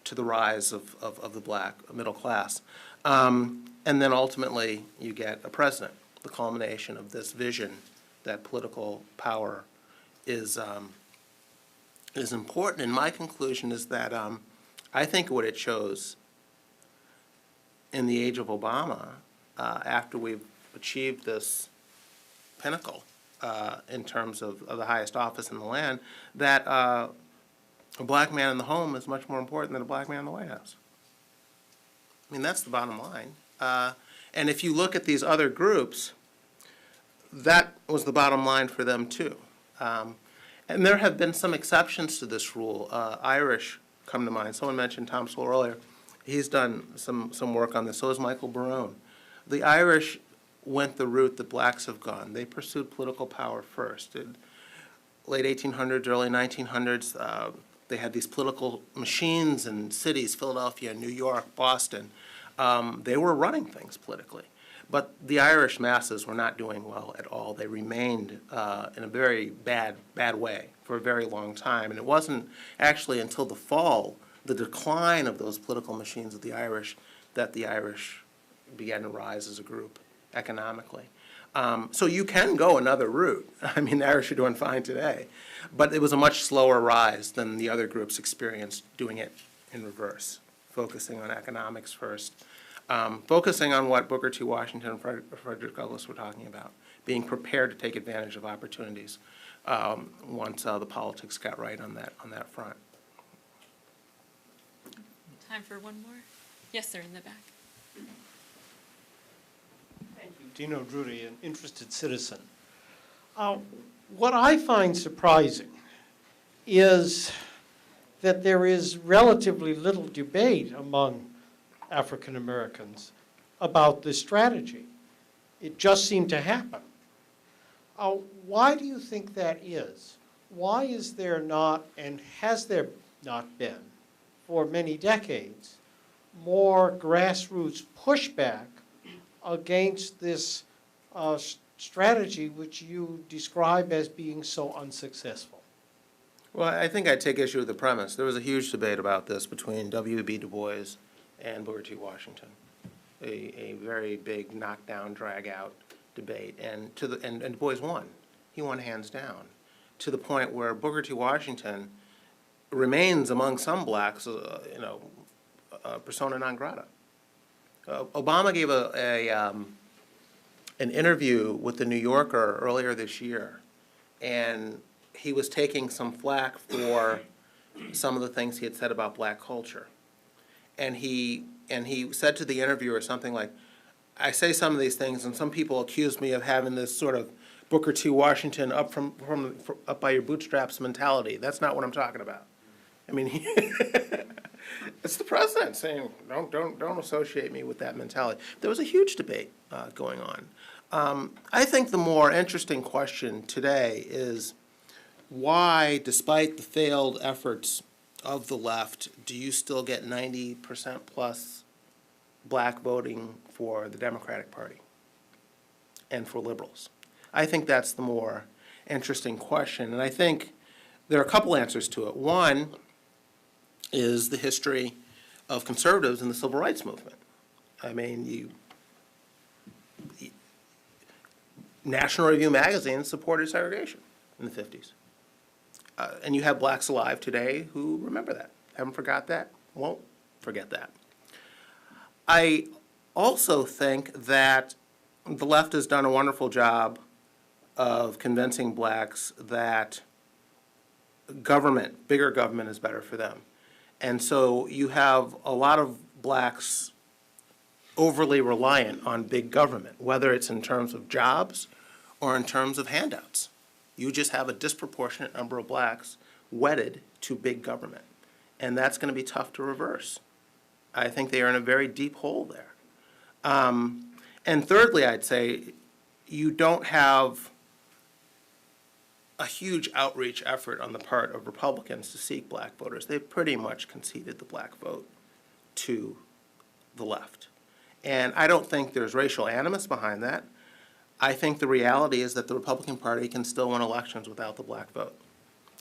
to the rise of the black middle class. And then ultimately you get a president, the culmination of this vision that political power is important. And my conclusion is that I think what it shows in the age of Obama, after we've achieved this pinnacle in terms of the highest office in the land, that a black man in the home is much more important than a black man in the White House. I mean, that's the bottom line. And if you look at these other groups, that was the bottom line for them too. And there have been some exceptions to this rule. Irish come to mind. Someone mentioned Tom Sowell earlier. He's done some work on this. So has Michael Barone. The Irish went the route that blacks have gone. They pursued political power first. In late 1800s, early 1900s, they had these political machines in cities, Philadelphia, New York, Boston. They were running things politically. But the Irish masses were not doing well at all. They remained in a very bad way for a very long time. And it wasn't actually until the fall, the decline of those political machines of the Irish, that the Irish began to rise as a group economically. So you can go another route. I mean, the Irish are doing fine today. But it was a much slower rise than the other groups experienced doing it in reverse, focusing on economics first. Focusing on what Booker T. Washington and Frederick Douglass were talking about, being prepared to take advantage of opportunities once the politics got right on that front. Time for one more? Yes, sir, in the back. Thank you. Dino Drudy, an interested citizen. What I find surprising is that there is relatively little debate among African Americans about this strategy. It just seemed to happen. Why do you think that is? Why is there not, and has there not been, for many decades, more grassroots pushback against this strategy which you describe as being so unsuccessful? Well, I think I take issue with the premise. There was a huge debate about this between W.E.B. Du Bois and Booker T. Washington, a very big knockdown, drag-out debate, and Du Bois won. He won hands down, to the point where Booker T. Washington remains among some blacks, persona non grata. Obama gave an interview with the New Yorker earlier this year, and he was taking some flack for some of the things he had said about black culture. And he said to the interviewer something like, I say some of these things, and some people accuse me of having this sort of Booker T. Washington up up by your bootstraps mentality. That's not what I'm talking about. I mean, it's the president saying, don't associate me with that mentality. There was a huge debate going on. I think the more interesting question today is why, despite the failed efforts of the left, do you still get 90% plus black voting for the Democratic Party and for liberals? I think that's the more interesting question, and I think there are a couple answers to it. One is the history of conservatives in the civil rights movement. I mean, National Review magazine supported segregation in the 50s. And you have blacks alive today who remember that, haven't forgot that, won't forget that. I also think that the left has done a wonderful job of convincing blacks that government, bigger government, is better for them. And so you have a lot of blacks overly reliant on big government, whether it's in terms of jobs or in terms of handouts. You just have a disproportionate number of blacks wedded to big government. And that's going to be tough to reverse. I think they are in a very deep hole there. And thirdly, I'd say you don't have a huge outreach effort on the part of Republicans to seek black voters. They've pretty much conceded the black vote to the left. And I don't think there's racial animus behind that. I think the reality is that the Republican Party can still win elections without the black vote.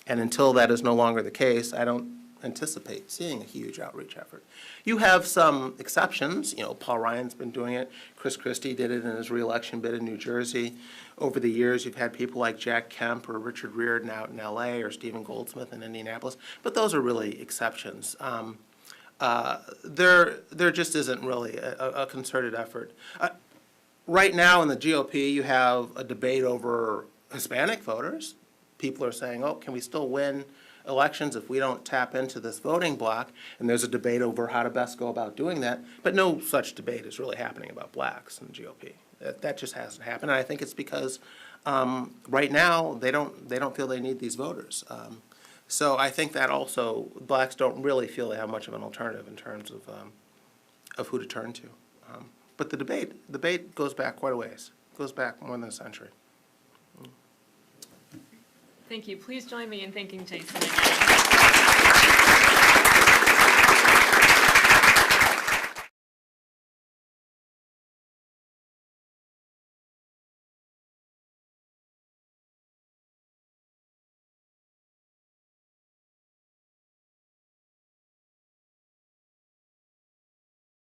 And until that is no longer the case, I don't anticipate seeing a huge outreach effort. You have some exceptions. You know, Paul Ryan's been doing it. Chris Christie did it in his reelection bid in New Jersey. Over the years, you've had people like Jack Kemp or Richard Riordan out in L.A. or Stephen Goldsmith in Indianapolis. But those are really exceptions. there just isn't really a concerted effort. Right now in the GOP, you have a debate over Hispanic voters. People are saying, oh, can we still win elections if we don't tap into this voting block? And there's a debate over how to best go about doing that. But no such debate is really happening about blacks in the GOP. That just hasn't happened. And I think it's because right now they don't feel they need these voters. So I think that also blacks don't really feel they have much of an alternative in terms of who to turn to. But the debate goes back quite a ways. It goes back more than a century. Thank you. Please join me in thanking Jason again.